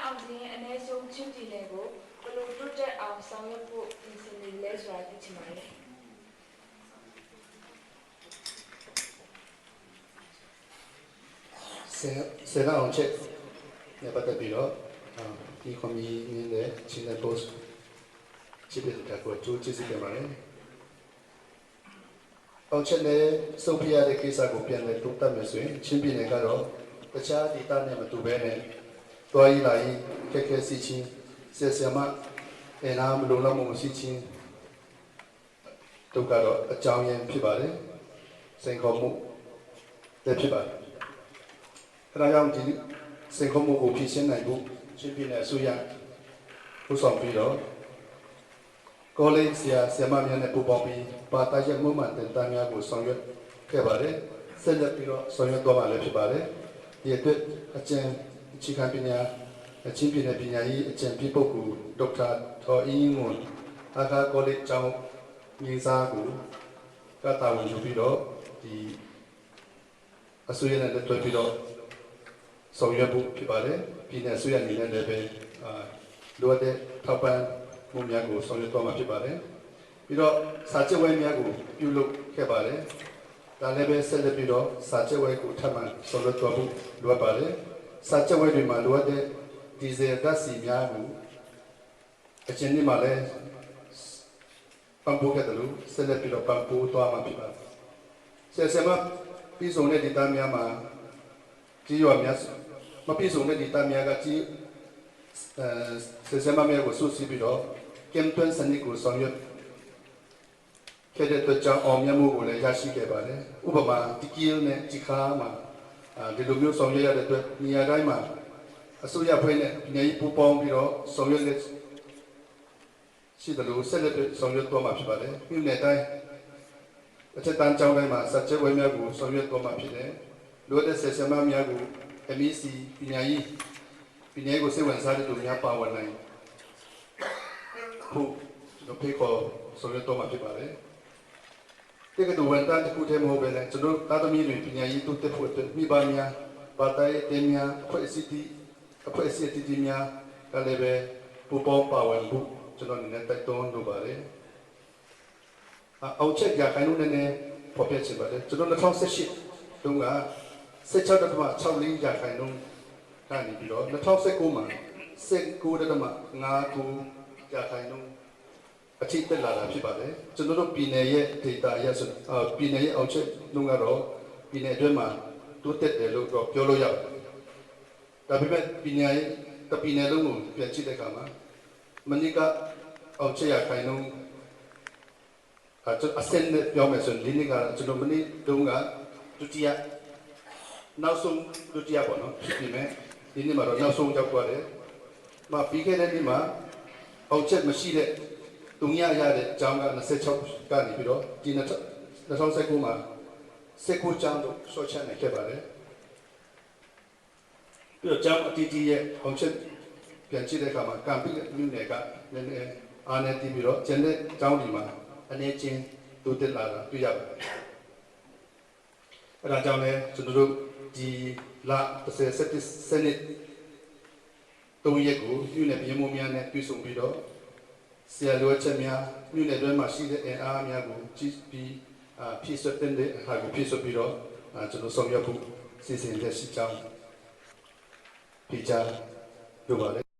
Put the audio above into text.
အောင်စင်းအနည်းဆုံးချင်းပြည်နယ်ကိုဘလို့တွတ်တက်အောင်ဆောင်ရွက်ဖို့ပြင်ဆင်နေလဲဆိုတာသိချင်ပါတယ်ဆယ်အောင်ချက်နဲ့ပတ်သက်ပြီးတော့ဒီကွန်မြူနတီနဲ့ချင်းတဲ့ post ချစ်တဲ့တက်ကိုကြိုးချစ်စစ်ကြပါတယ်အောင်ချက်နဲ့စုပ်ပြရတဲ့ကိစ္စကိုပြန်လည်တုံ့တက်မယ်ဆိုရင်ချင်းပြည်နယ်ကတော့တခြားဒေသနဲ့မတူဘဲနဲ့တွားရည်လာရင်ခက်ခဲစီချင်းဆက်ဆံမအနာမလုံလောက်မှုမရှိချင်းတို့ကတော့အကြောင်းရင်းဖြစ်ပါတယ်စိန်ခေါ်မှုလည်းဖြစ်ပါတယ်အဲဒါကြောင့်ဒီစိန်ခေါ်မှုကိုဖြေရှင်းနိုင်ဖို့ချင်းပြည်နယ်အစိုးရဦးဆောင်ပြီးတော့ကောလိပ်ဆရာမများနဲ့ပူးပေါင်းပြီးပါတာရက်မှုမှန်တဲ့တန်းများကိုဆောင်ရွက်ခဲ့ပါတယ်ဆက်လက်ပြီးတော့ဆောင်ရွက်သွားမှာလည်းဖြစ်ပါတယ်ဒီအတွက်အကျဉ်းအခြေခံပညာချင်းပြည်နယ်ပညာရေးအကျဉ်းပြပုဂ္ဂိုလ်ဒေါက်တာထော်အင်းငွန်အခါကောလိပ်ကျောင်းမြေစားကိုကတာဝန်ယူပြီးတော့ဒီအစိုးရနဲ့လက်တွဲပြီးတော့ဆောင်ရွက်ဖို့ဖြစ်ပါတယ်ပြည်နယ်အစိုးရအနေနဲ့လည်းပဲလိုအပ်တဲ့ထောက်ပံ့မှုများကိုဆောင်ရွက်သွားမှာဖြစ်ပါတယ်ပြီးတော့စာချုပ်ဝဲများကိုပြုလုပ်ခဲ့ပါတယ်ဒါလည်းပဲဆက်လက်ပြီးတော့စာချုပ်ဝဲကိုထပ်မံဆောင်ရွက်သွားဖို့လိုအပ်ပါတယ်စာချုပ်ဝဲတွေမှာလိုအပ်တဲ့ဒီဇယ်ဓာတ်ဆီများကိုအချင်းဒီမှာလည်းပံ့ပိုးခဲ့တယ်လို့ဆက်လက်ပြီးတော့ပံ့ပိုးသွားမှာဖြစ်ပါတယ်ဆက်မပြီးဆုံးတဲ့ဒေသများမှာကြီးရွာများမပြီးဆုံးတဲ့ဒေသများကကြီးဆက်မများကိုစုစည်းပြီးတော့ကမ်တွန်းစနစ်ကိုဆောင်ရွက်ခဲ့တဲ့အတွက်ကြောင့်အောင်မြတ်မှုကိုလည်းရရှိခဲ့ပါတယ်ဥပမာဒီကီလနဲ့ဒီခါမှာဒီလိုမျိုးဆောင်ရွက်ရတဲ့အတွက်နေရာတိုင်းမှာအစိုးရဖွဲ့နဲ့ပြည်နယ်ပူးပေါင်းပြီးတော့ဆောင်ရွက်လက်ရှိတယ်လို့ဆက်လက်ဆောင်ရွက်သွားမှာဖြစ်ပါတယ်မြို့နယ်တိုင်းအထက်တန်းကျောင်းတိုင်းမှာစက်ချက်ဝဲများကိုဆောင်ရွက်သွားမှာဖြစ်တယ်လိုတဲ့ဆက်ဆံမများကို MEC ပညာရေးကိုစိတ်ဝင်စားတဲ့သူများပါဝင်နိုင်ဖို့ကျွန်တော်ဖိတ်ခေါ်ဆောင်ရွက်သွားမှာဖြစ်ပါတယ်တကယ်တော့ဝန်ထမ်းတစ်ခုတည်းမဟုတ်ဘဲနဲ့ကျွန်တော်သားသမီးတွေပညာရေးတိုးတက်ဖို့အတွက်မိဘများပါတိုင်တင်များအဖွဲ့အစည်းတီများကလည်းပဲပူပေါင်းပါဝင်ဖို့ကျွန်တော်အနေနဲ့တိုက်တွန်းလိုပါတယ်အောင်ချက်ရခိုင်လုံးနဲ့ပေါ်ပြချင်ပါတယ်ကျွန်တော်2018တုန်းက16.64ရာခိုင်နှုန်းကနေပြီးတော့2019မှာ19.59ရာခိုင်နှုန်းအထိတက်လာတာဖြစ်ပါတယ်ကျွန်တော်တို့ပြည်နယ်ရဲ့ data အရဆိုပြည်နယ်ရဲ့အောင်ချက်နှုန်းကတော့ပြည်နယ်အတွင်းမှာတိုးတက်တယ်လို့တော့ပြောလို့ရပါတယ်ဒါပေမဲ့ပြည်နယ်လုံးကိုပြန်ကြည့်တဲ့အခါမှာမနိကအောင်ချက်ရာခိုင်နှုန်းအစင်းနဲ့ပြောမယ်ဆိုရင်ဒီနေ့ကကျွန်တော်မနေ့တုန်းကဒုတိယနောက်ဆုံးဒုတိယပေါ့နော်ဒီမဲ့ဒီနေ့မှာတော့နောက်ဆုံးရောက်သွားတယ်။ပြီးခဲ့တဲ့နေ့မှာအောင်ချက်မရှိတဲ့တုံရရတဲ့အကြောင်းက26ကနေပြီးတော့ဒီ2019မှာ19ကျောင်းတို့ဆော့ချနိုင်ခဲ့ပါတယ်။ပြီးတော့ကျောင်းအတီးတီးရဲ့အောင်ချက်ပြန်ကြည့်တဲ့အခါမှာကံပြီးမြို့နယ်ကလည်းအားနဲ့တီးပြီးတော့ကျန်တဲ့ကျောင်းဒီမှာအနေချင်းတိုးတက်လာတာတွေ့ရပါတယ်။အဲဒါကြောင့်လည်းကျွန်တော်တို့ဒီလာ30စနစ်3ရက်ကိုမြို့နယ်ပြည်မှုများနဲ့တွေ့ဆုံပြီးတော့ဆရာလိုချက်များမြို့နယ်တွင်းမှာရှိတဲ့အင်အားများကိုကြည့်ပြီးဖြည့်စွက်တဲ့ဟာကိုဖြည့်စွက်ပြီးတော့ကျွန်တော်ဆောင်ရွက်ဖို့စီစဉ်လက်ရှိကြောင်းပြကြလိုပါတယ်